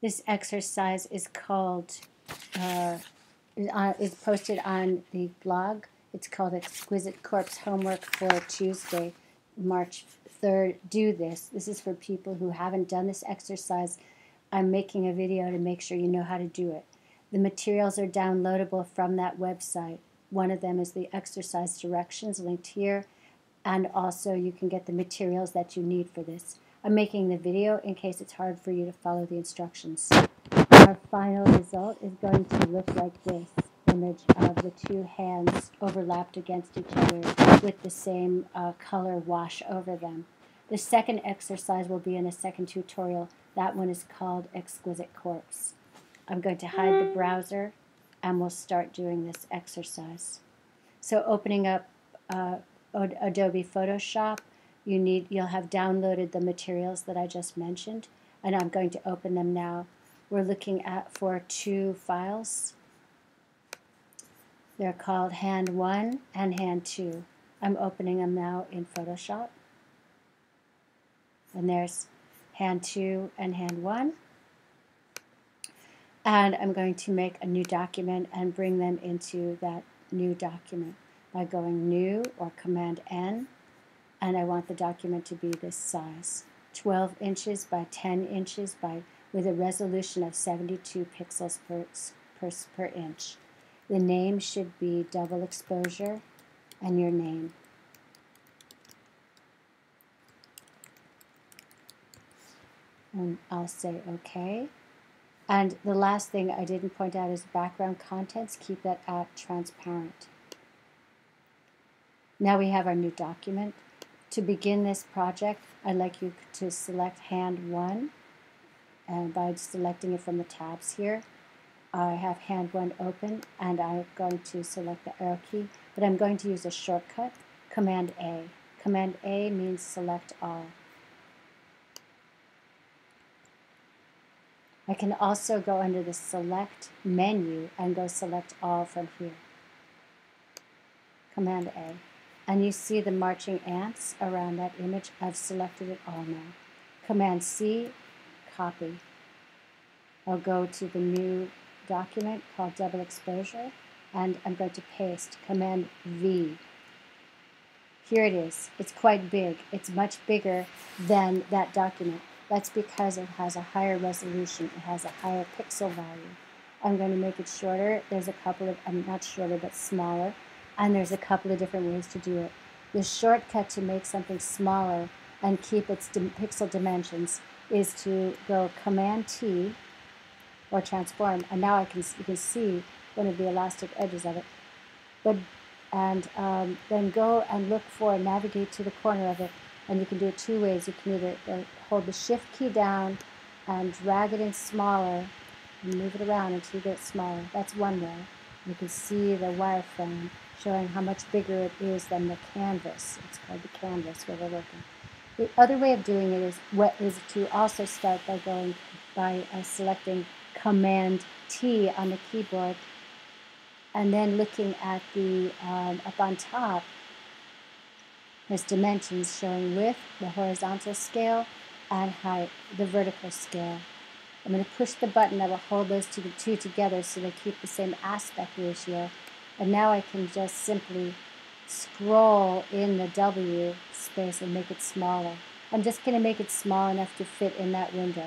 This exercise is called, is posted on the blog. It's called Exquisite Corpse Homework for Tuesday, March 3rd. Do this. This is for people who haven't done this exercise. I'm making a video to make sure you know how to do it. The materials are downloadable from that website. One of them is the exercise directions linked here, and also you can get the materials that you need for this. I'm making the video in case it's hard for you to follow the instructions. Our final result is going to look like this image of the two hands overlapped against each other with the same color wash over them. The second exercise will be in a second tutorial. That one is called Exquisite Corpse. I'm going to hide the browser and we'll start doing this exercise. So opening up Adobe Photoshop, you'll have downloaded the materials that I just mentioned, and I'm going to open them now. We're looking for two files. They're called Hand 1 and Hand 2. I'm opening them now in Photoshop. And there's Hand 2 and Hand 1. And I'm going to make a new document and bring them into that new document by going New or Command N. And I want the document to be this size, 12 inches by 10 inches with a resolution of 72 pixels per inch. The name should be double exposure and your name. And I'll say OK. And the last thing I didn't point out is background contents. Keep that at transparent. Now we have our new document. To begin this project, I'd like you to select Hand 1 and by selecting it from the tabs here. I have Hand 1 open and I'm going to select the arrow key, but I'm going to use a shortcut, Command A. Command A means select all. I can also go under the Select menu and go Select All from here. Command A. And you see the marching ants around that image. I've selected it all now. Command C, copy. I'll go to the new document called Double Exposure, and I'm going to paste. Command V. Here it is. It's quite big. It's much bigger than that document. That's because it has a higher resolution. It has a higher pixel value. I'm going to make it shorter. There's a couple of, not shorter, but smaller. And there's a couple of different ways to do it. The shortcut to make something smaller and keep its pixel dimensions is to go Command T or transform, and now you can see one of the elastic edges of it. Then go and look for, navigate to the corner of it, and you can do it two ways. You can either hold the Shift key down and drag it in smaller and move it around until you get it smaller. That's one way. You can see the wireframe showing how much bigger it is than the canvas. It's called the canvas where we're working. The other way of doing it is to also start by selecting Command T on the keyboard, and then looking at the up on top. There's dimensions showing width, the horizontal scale, and height, the vertical scale. I'm going to push the button that will hold those two together so they keep the same aspect ratio. And now I can just simply scroll in the W space and make it smaller. I'm just going to make it small enough to fit in that window.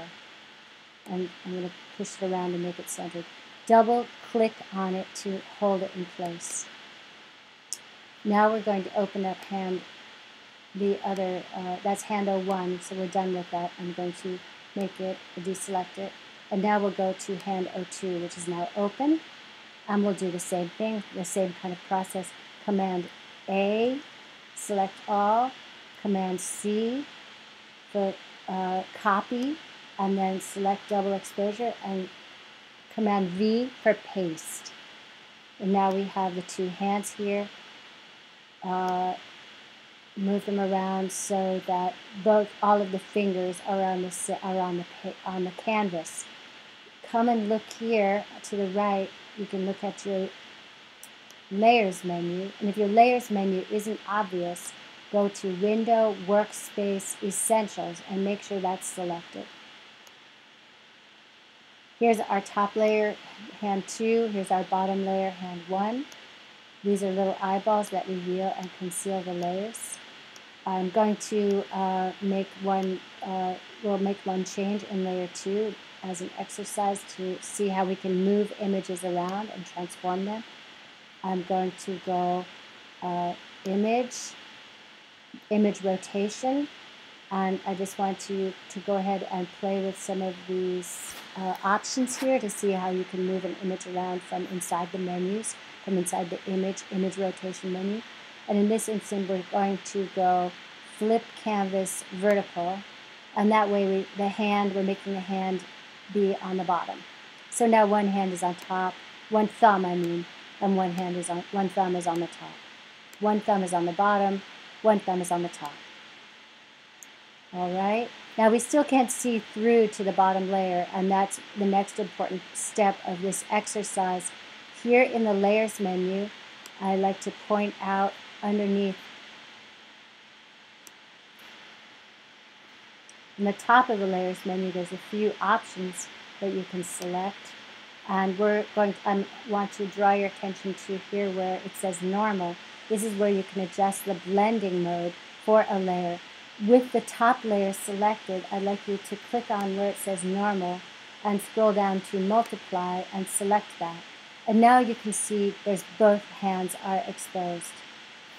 And I'm going to push it around and make it centered. Double click on it to hold it in place. Now we're going to open up that's Hand 01, so we're done with that. I'm going to make it, deselect it. And now we'll go to Hand 02, which is now open. And we'll do the same thing, the same kind of process. Command A, select all. Command C for copy, and then select double exposure, and Command V for paste. And now we have the two hands here. Move them around so that all of the fingers are on the canvas. Come and look here to the right. You can look at your Layers menu, and if your Layers menu isn't obvious, go to Window, Workspace, Essentials, and make sure that's selected. Here's our top layer, hand 2. Here's our bottom layer, hand 1. These are little eyeballs that reveal and conceal the layers. I'm going to we'll make one change in layer 2 as an exercise to see how we can move images around and transform them. I'm going to go image rotation, and I just want to go ahead and play with some of these options here to see how you can move an image around from inside the menus, from inside the image rotation menu. And in this instance, we're going to go flip canvas vertical, and that way we're making the hand be on the bottom. So now one hand is on top, one thumb I mean, and one thumb is on the top. One thumb is on the bottom, one thumb is on the top. All right, now we still can't see through to the bottom layer, and that's the next important step of this exercise. Here in the layers menu, I like to point out underneath in the top of the layers menu, there's a few options that you can select. And I want to draw your attention to here where it says normal. This is where you can adjust the blending mode for a layer. With the top layer selected, I'd like you to click on where it says normal and scroll down to multiply and select that. And now you can see there's both hands are exposed.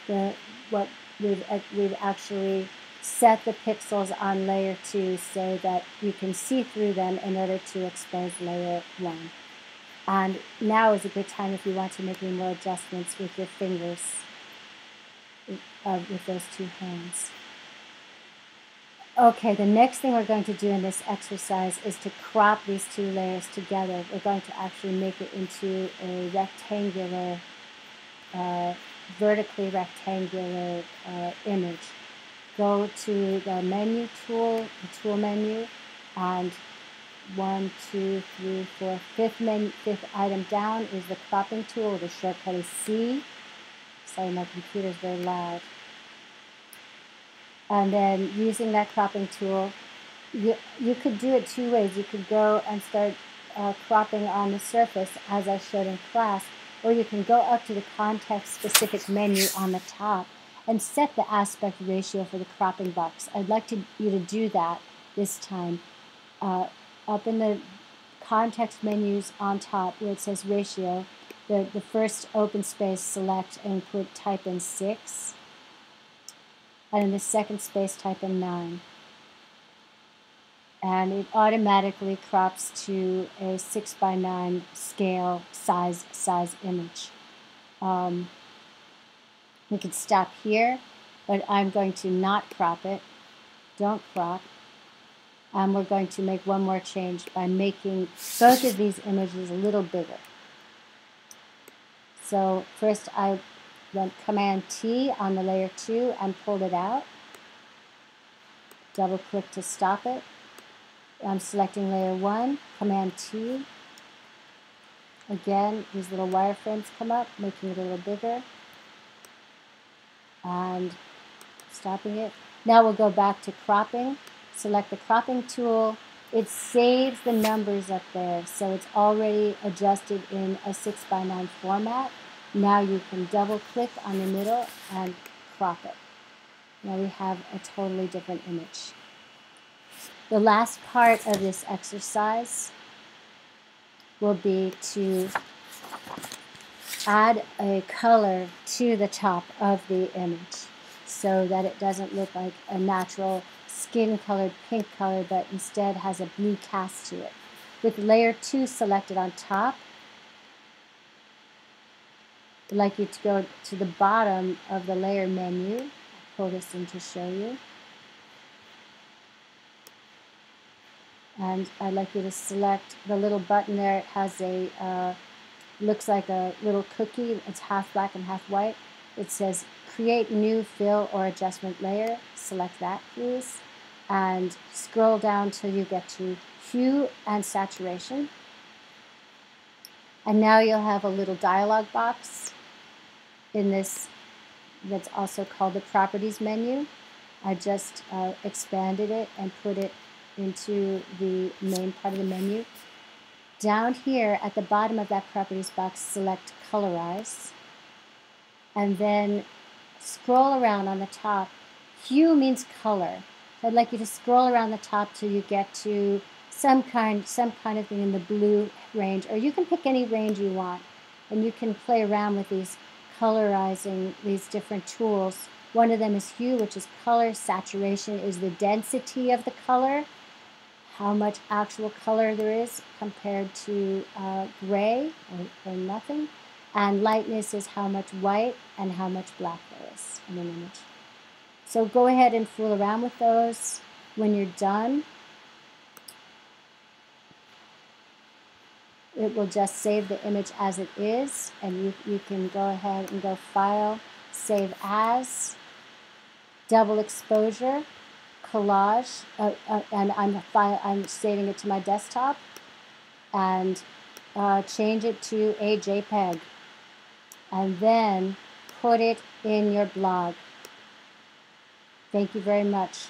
We've actually set the pixels on layer 2 so that you can see through them in order to expose layer 1. And now is a good time if you want to make any more adjustments with your fingers, with those two hands. Okay, the next thing we're going to do in this exercise is to crop these two layers together. We're going to actually make it into a rectangular, vertically rectangular image. Go to the menu tool, the tool menu, and 1, 2, 3, 4, fifth item down is the cropping tool. The shortcut is C. Sorry, my computer's very loud. And then using that cropping tool, you could do it two ways. You could go and start cropping on the surface as I showed in class, or you can go up to the context-specific menu on the top and set the aspect ratio for the cropping box. I'd like you to do that this time. Up in the context menus on top where it says ratio, the first open space, select and type in 6. And in the second space, type in 9. And it automatically crops to a 6:9 scale size image. We could stop here, but I'm going to not crop it. Don't crop. And we're going to make one more change by making both of these images a little bigger. So first I went Command T on the layer 2 and pulled it out. Double click to stop it. I'm selecting layer 1, Command T. Again, these little wireframes come up, making it a little bigger. And stopping it. Now we'll go back to cropping. Select the cropping tool. It saves the numbers up there, so it's already adjusted in a 6:9 format. Now you can double click on the middle and crop it. Now we have a totally different image. The last part of this exercise will be to add a color to the top of the image so that it doesn't look like a natural skin-colored pink color, but instead has a blue cast to it. With layer 2 selected on top, I'd like you to go to the bottom of the layer menu. I'll pull this in to show you. And I'd like you to select the little button there. It has a, looks like a little cookie. It's half black and half white. It says create new fill or adjustment layer. Select that, please. And scroll down till you get to hue and saturation. And now you'll have a little dialog box in this that's also called the properties menu. I just expanded it and put it into the main part of the menu. Down here at the bottom of that properties box, select colorize, and then scroll around on the top. Hue means color. So I'd like you to scroll around the top till you get to some kind of thing in the blue range, or you can pick any range you want, and you can play around with these colorizing, these different tools. One of them is hue, which is color. Saturation is the density of the color, how much actual color there is compared to gray or nothing. And lightness is how much white and how much black there is in an image. So go ahead and fool around with those. When you're done, it will just save the image as it is, and you can go ahead and go File, Save As, Double Exposure, Collage, and I'm saving it to my desktop, and change it to a JPEG, and then put it in your blog. Thank you very much.